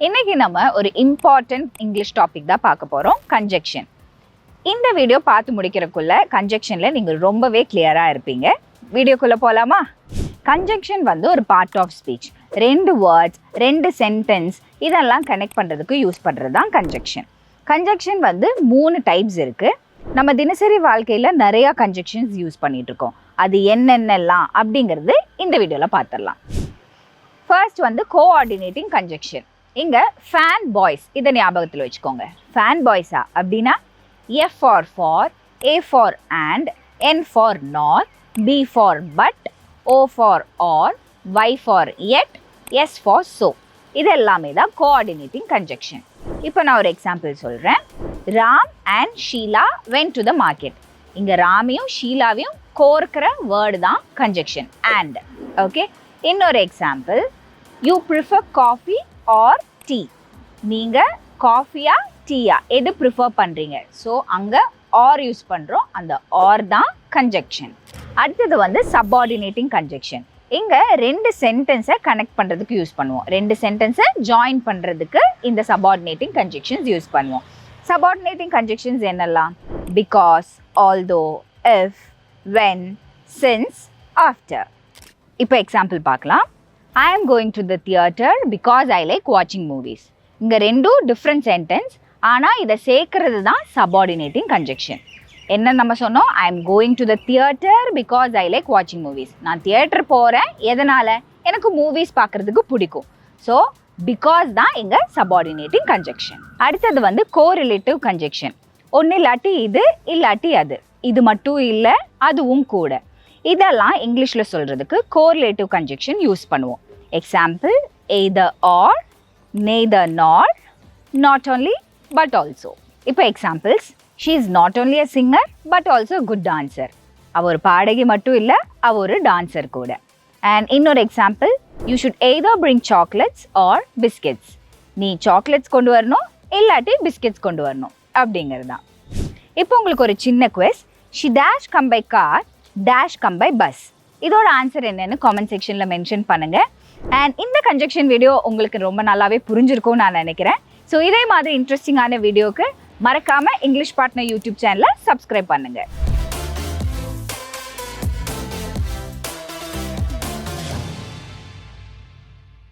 இன்னைக்கு நம்ம ஒரு இம்பார்ட்டன்ட் இங்கிலீஷ் டாபிக் தான் பார்க்க போகிறோம், கன்ஜெக்ஷன். இந்த வீடியோ பார்த்து முடிக்கிறதுக்குள்ள கன்ஜெக்ஷனில் நீங்கள் ரொம்பவே கிளியராக இருப்பீங்க. வீடியோக்குள்ளே போகலாமா? கன்ஜெக்ஷன் வந்து ஒரு part of speech. 2 words 2 sentence இதெல்லாம் கனெக்ட் பண்ணுறதுக்கு யூஸ் பண்ணுறது தான் கன்ஜெக்ஷன். கன்ஜெக்ஷன் வந்து 3 டைப்ஸ் இருக்குது. நம்ம தினசரி வாழ்க்கையில் நிறையா கன்ஜெக்ஷன்ஸ் யூஸ் பண்ணிகிட்ருக்கோம். அது என்னென்னலாம் அப்படிங்கிறது இந்த வீடியோவில் பார்த்துடலாம். ஃபர்ஸ்ட் வந்து கோஆர்டினேட்டிங் கன்ஜெக்ஷன். இங்கே ஃபேன் பாய்ஸ் இதை ஞாபகத்தில் வச்சுக்கோங்க. ஃபேன் பாய்ஸா அப்படின்னா F for, A for and, N for not, B for but, O for or, Y for yet, S for so. இது எல்லாமே தான் கோஆர்டினேட்டிங் கன்ஜெக்ஷன். இப்போ நான் ஒரு எக்ஸாம்பிள் சொல்கிறேன். Ram and Sheela went to the market. இங்கே ராமையும் ஷீலாவையும் கோர்க்கிற வேர்டு தான் கன்ஜெக்ஷன் அண்ட். ஓகே, இன்னொரு example. You prefer coffee or tea. நீங்கள் காஃபியா டீயா எது ப்ரிஃபர் பண்ணுறீங்க? ஸோ அங்கே ஆர் யூஸ் பண்ணுறோம். அந்த ஆர் தான் கன்ஜெக்ஷன். அடுத்தது வந்து சப்பார்டினேட்டிங் கன்ஜெக்ஷன். இங்கே 2 சென்டென்ஸை கனெக்ட் பண்ணுறதுக்கு யூஸ் பண்ணுவோம். 2 சென்டென்ஸை ஜாயின் பண்ணுறதுக்கு இந்த சப்பார்டினேட்டிங் கன்ஜெக்ஷன்ஸ் யூஸ் பண்ணுவோம். சப்பார்டினேட்டிங் கன்ஜெக்ஷன்ஸ் என்னெல்லாம்? Because, although, if, when, since, after. இப்போ எக்ஸாம்பிள் பார்க்கலாம். I am going to the theatre because I like watching movies. இங்கே 2 டிஃப்ரெண்ட் சென்டென்ஸ், ஆனால் இதை சேர்க்கறது தான் சப்பார்டினேட்டிங் கன்ஜெக்ஷன். என்ன நம்ம சொன்னோம்? I am going to the theatre because I like watching movies. நான் தியேட்டர் போகிறேன் எதனால்? எனக்கு மூவிஸ் பார்க்குறதுக்கு பிடிக்கும். ஸோ பிகாஸ் தான் இங்கே சப்பார்டினேட்டிங் கன்ஜெக்ஷன். அடுத்தது வந்து கோரிலேட்டிவ் கன்ஜெக்ஷன். ஒன்று இல்லாட்டி இது, இல்லாட்டி அது. இது மட்டும் இல்லை, அதுவும் கூட. இதெல்லாம் இங்கிலீஷில் சொல்கிறதுக்கு கோரிலேட்டிவ் கன்ஜெக்ஷன் யூஸ் பண்ணுவோம். Example, either or, neither nor, not only but also. இப்போ examples. she is not only a singer but also a good dancer. அவ ஒரு பாடகி மட்டும் இல்லை, அவ ஒரு டான்சர் கூட. அண்ட் இன்னொரு example, you should either bring chocolates or biscuits. நீ சாக்லேட்ஸ் கொண்டு வரணும், இல்லாட்டி பிஸ்கெட்ஸ் கொண்டு வரணும் அப்படிங்கிறது தான். இப்போ உங்களுக்கு ஒரு சின்ன quiz. she dash come by car dash come by bus. இதோட ஆன்சர் என்னன்னு காமெண்ட் செக்ஷனில் மென்ஷன் பண்ணுங்கள். அண்ட் இந்த கன்ஜெக்ஷன் வீடியோ உங்களுக்கு ரொம்ப நல்லாவே புரிஞ்சிருக்கும்னு நான் நினைக்கிறேன். ஸோ இதே மாதிரி இன்ட்ரெஸ்டிங்கான வீடியோக்கு மறக்காமல் இங்கிலீஷ் பார்ட்னர் யூடியூப் சேனலை சப்ஸ்கிரைப் பண்ணுங்கள்.